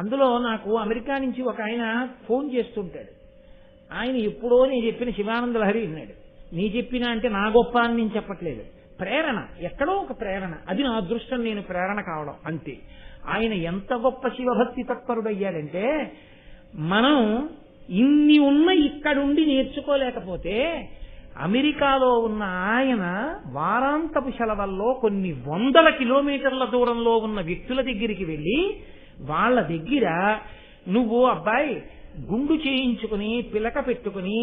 అందులో నాకు అమెరికా నుంచి ఒక ఆయన ఫోన్ చేస్తుంటాడు. ఆయన ఎప్పుడో నేను చెప్పిన శివానంద లహరి విన్నాడు. నీ చెప్పినా అంటే నా గొప్ప అని నేను చెప్పట్లేదు. ప్రేరణ, ఎక్కడో ఒక ప్రేరణ, అది నా అదృష్టం, నేను ప్రేరణ కావడం అంతే. ఆయన ఎంత గొప్ప శివభక్తి తత్పరుడయ్యాడంటే, మనం ఇన్ని ఉన్న ఇక్కడుండి నేర్చుకోలేకపోతే అమెరికాలో ఉన్న ఆయన వారాంతపు సెలవుల్లో కొన్ని 100 కిలోమీటర్ల దూరంలో ఉన్న వ్యక్తుల దగ్గరికి వెళ్ళి వాళ్ళ దగ్గర నువ్వు అబ్బాయి గుండు చేయించుకుని పిలక పెట్టుకుని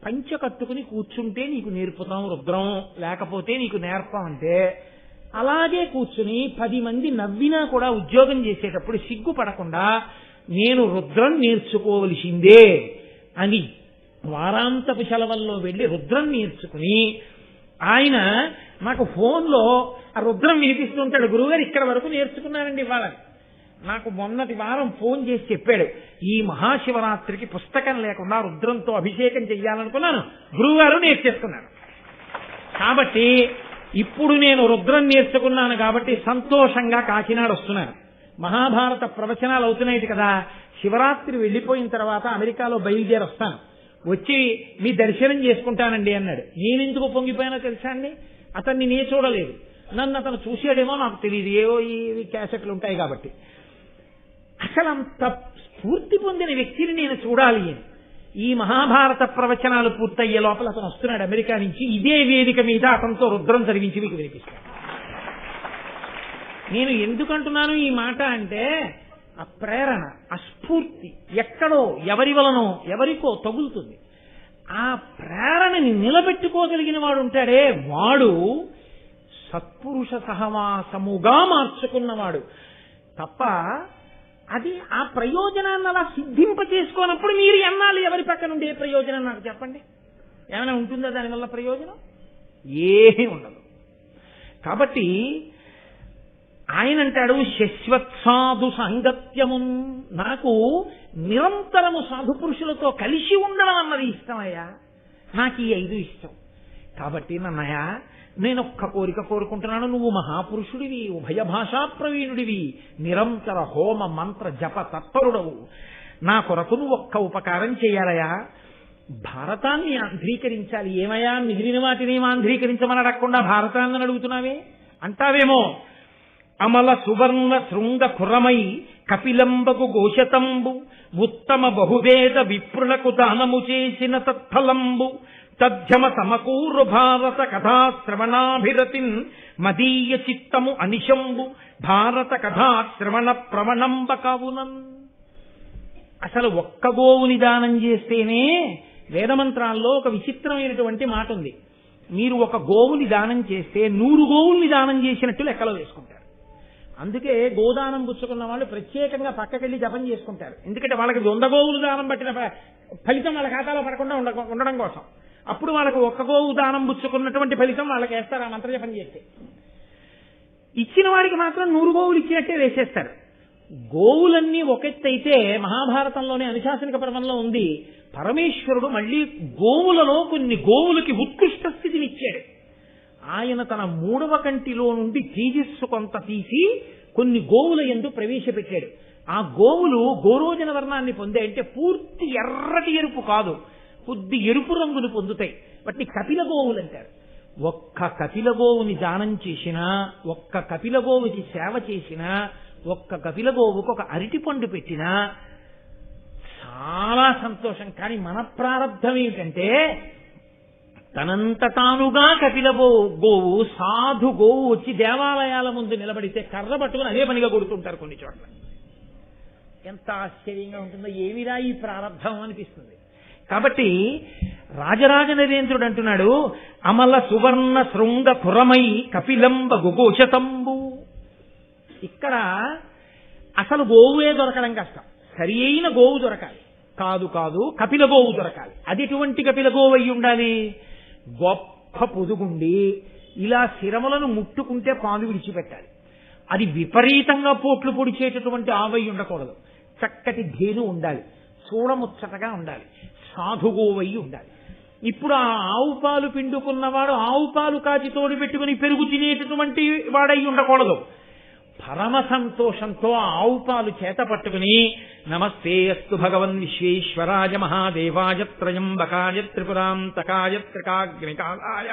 పంచ కట్టుకుని కూర్చుంటే నీకు నేర్పుతాం రుద్రం, లేకపోతే నీకు నేర్పం అంటే అలాగే కూర్చుని 10 మంది నవ్వినా కూడా ఉద్యోగం చేసేటప్పుడు సిగ్గుపడకుండా నేను రుద్రం నేర్చుకోవలసిందే అని వారాంతపు సెలవుల్లో వెళ్ళి రుద్రం నేర్చుకుని ఆయన నాకు ఫోన్లో ఆ రుద్రం వినిపిస్తుంటాడు. గురువుగారు ఇక్కడ వరకు నేర్చుకున్నానండి ఇవాళ. నాకు మొన్నటి వారం ఫోన్ చేసి చెప్పాడు, ఈ మహాశివరాత్రికి పుస్తకం లేకుండా రుద్రంతో అభిషేకం చెయ్యాలనుకున్నాను, గురువుగారు నేర్చేసుకున్నాను. కాబట్టి ఇప్పుడు నేను రుద్రం నేర్చుకున్నాను కాబట్టి సంతోషంగా కాకినాడ వస్తున్నాను. మహాభారత ప్రవచనాలు అవుతున్నాయి కదా, శివరాత్రి వెళ్ళిపోయిన తర్వాత అమెరికాలో బయలుదేరి వస్తాను, వచ్చి మీ దర్శనం చేసుకుంటానండి అన్నాడు. నేనెందుకు పొంగిపోయినా తెలుసా అండి, అతన్ని నేను చూడలేదు, నన్ను అతను చూసాడేమో నాకు తెలియదు, ఏవో ఈ క్యాసెట్లు ఉంటాయి కాబట్టి. అసలు అంత స్ఫూర్తి పొందిన వ్యక్తిని నేను చూడాలి అని ఈ మహాభారత ప్రవచనాలు పూర్తయ్యే లోపల అతను వస్తున్నాడు అమెరికా నుంచి. ఇదే వేదిక మీద అతనితో రుద్రం చదివించి మీకు వినిపిస్తాను. నేను ఎందుకంటున్నాను ఈ మాట అంటే, ఆ ప్రేరణ, ఆ స్ఫూర్తి ఎక్కడో ఎవరి వలనో ఎవరికో తగులుతుంది. ఆ ప్రేరణని నిలబెట్టుకోగలిగిన వాడు ఉంటాడే, వాడు సత్పురుష సహవాసముగా మార్చుకున్నవాడు తప్ప అది ఆ ప్రయోజనాన్ని అలా సిద్ధింప చేసుకోనప్పుడు మీరు ఎన్నాళ్ళు ఎవరి పక్కన ఉండే ప్రయోజనం నాకు చెప్పండి. ఏమైనా ఉంటుందా దానివల్ల ప్రయోజనం? ఏమీ ఉండదు. కాబట్టి ఆయన అంటాడు, శశ్వత్సాధు సాంగత్యము, నాకు నిరంతరము సాధు పురుషులతో కలిసి ఉండడం అన్నది ఇష్టమయ్యా, నాకు ఈ 5 ఇష్టం. కాబట్టి నన్నయ్య నేను ఒక్క కోరిక కోరుకుంటున్నాను, నువ్వు మహాపురుషుడివి, ఉభయ భాషా ప్రవీణుడివి, నిరంతర హోమ మంత్ర జప తత్పరుడవు, నా కొరకు నువ్వు ఒక్క ఉపకారం చేయాలయా, భారతాన్ని ఆంధ్రీకరించాలి. ఏమయ్యా మిగిలిన వాటిని ఆంధ్రీకరించమని అడగకుండా భారతాన్ని అడుగుతున్నావే అంటావేమో. అమల సువర్ణ శృంగ ఖురమై కపిలంబకు గోశతంబు, ఉత్తమ బహువేద విప్రులకు దానము చేసిన తత్ఫలంబు, తథ్యమ సమకూరు భారత కథాశ్రవణాభిరతిన్ మదీయ చిత్తము అనిశంబు, భారత కథాశ్రవణ ప్రవణంబ కావునన్. అసలు ఒక్క గోవుని దానం చేస్తేనే, వేదమంత్రాల్లో ఒక విచిత్రమైనటువంటి మాట ఉంది, మీరు ఒక గోవుని దానం చేస్తే 100 గోవుల్ని దానం చేసినట్టు లెక్కలో వేసుకుంటారు. అందుకే గోదానం పుచ్చుకున్న వాళ్ళు ప్రత్యేకంగా పక్కకెళ్ళి జపం చేసుకుంటారు. ఎందుకంటే వాళ్ళకి 100 గోవులు దానం పట్టిన ఫలితం వాళ్ళ ఖాతాలో పడకుండా ఉండడం కోసం. అప్పుడు వాళ్ళకు ఒక్క గోవు దానం పుచ్చుకున్నటువంటి ఫలితం వాళ్ళకి వేస్తారు ఆ మంత్రజపం చేస్తే. ఇచ్చిన వాడికి మాత్రం 100 గోవులు ఇచ్చినట్టే వేసేస్తారు. గోవులన్నీ ఒకెత్తైతే మహాభారతంలోనే అనుశాసనిక పర్వంలో ఉంది, పరమేశ్వరుడు మళ్లీ గోవులలో కొన్ని గోవులకి ఉత్కృష్ట స్థితిని ఇచ్చాడు. ఆయన తన 3వ కంటిలో నుండి తేజస్సు కొంత తీసి కొన్ని గోవుల యందు ప్రవేశపెట్టాడు. ఆ గోవులు గోరోజన వర్ణాన్ని పొందాయి. అంటే పూర్తి ఎర్రటి ఎరుపు కాదు, కొద్ది ఎరుపు రంగును పొందుతాయి. వాటిని కపిల గోవులు అంటారు. ఒక్క కపిల గోవుని దానం చేసినా, ఒక్క కపిల గోవుకి సేవ చేసినా, ఒక్క కపిల గోవుకు ఒక అరటిపండు పెట్టినా చాలా సంతోషం. కానీ మన ప్రారంధం ఏమిటంటే, తనంత తానుగా కపిల గోవు సాధు గోవు వచ్చి దేవాలయాల ముందు నిలబడితే కర్ర పట్టుకుని అదే పనిగా కొడుతుంటారు కొన్ని చోట్ల. ఎంత ఆశ్చర్యంగా ఉంటుందో, ఏమిరా ఈ ప్రారంధం అనిపిస్తుంది. కాబట్టి రాజరాజ నరేంద్రుడు అంటున్నాడు, అమల సువర్ణ శృంగ ఖురమై కపిలంబ గుఘోషతంబు. ఇక్కడ అసలు గోవువే దొరకడం కష్టం, సరి అయిన గోవు దొరకాలి. కాదు కపిల గోవు దొరకాలి. అది ఎటువంటి కపిల గోవు అయి ఉండాలి? గొప్ప పొదుగుండి ఇలా శిరములను ముట్టుకుంటే పాలు విడిచిపెట్టాలి. అది విపరీతంగా పోట్లు పొడిచేటటువంటి ఆవై ఉండకూడదు. చక్కటి ధేను ఉండాలి, చూడముచ్చటగా ఉండాలి, సాధుగోవయ్యి ఉండాలి. ఇప్పుడు ఆ ఆవు పాలు పిండుకున్నవాడు ఆవు పాలు కాచి తోడు పెట్టుకుని పెరుగు తినేటటువంటి వాడై ఉండకూడదు. పరమ సంతోషంతో ఆవు పాలు చేత పట్టుకుని నమస్తే అస్తు భగవన్ విశ్వేశ్వరాయ మహాదేవాయ త్రయంబకాయ త్రిపురాంతకాయ త్రికాగ్నికాలాయ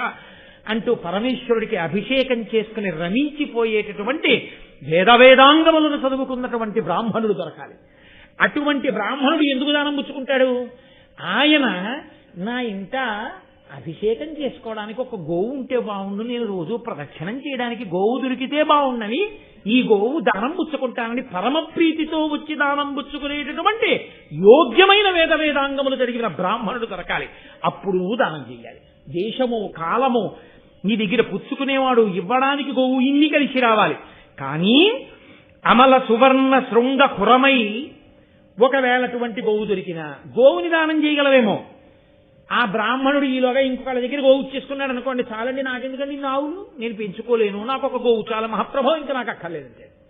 అంటూ పరమేశ్వరుడికి అభిషేకం చేసుకుని రమించిపోయేటటువంటి వేదాంగములను చదువుకున్నటువంటి బ్రాహ్మణుడు దొరకాలి. అటువంటి బ్రాహ్మణుడు ఎందుకు దానం పుచ్చుకుంటాడు? ఆయన నా ఇంట అభిషేకం చేసుకోవడానికి ఒక గోవు ఉంటే బాగుండు, నేను రోజు ప్రదక్షిణం చేయడానికి గోవు దొరికితే బాగుండని ఈ గోవు దానం పుచ్చుకుంటానని పరమ ప్రీతితో వచ్చి దానం పుచ్చుకునేటటువంటి యోగ్యమైన వేదాంగములు జరిగిన బ్రాహ్మణుడు దొరకాలి. అప్పుడు దానం చేయాలి. దేశము కాలము నీ దగ్గర పుచ్చుకునేవాడు ఇవ్వడానికి గోవు ఇన్ని కలిసి రావాలి. కానీ అమల సువర్ణ శృంగ కురమై ఒకవేళ అటువంటి గోవు దొరికినా గోవుని దానం చేయగలవేమో. ఆ బ్రాహ్మణుడు ఈలోగా ఇంకొకళ్ళ దగ్గర గోవు చేసుకున్నాడు అనుకోండి, చాలండి నాకెందుకండి నావులు, నేను పెంచుకోలేను, నాకు ఒక గోవు చాలా మహాప్రభో, ఇంకా నాకు అక్కర్లేదంటే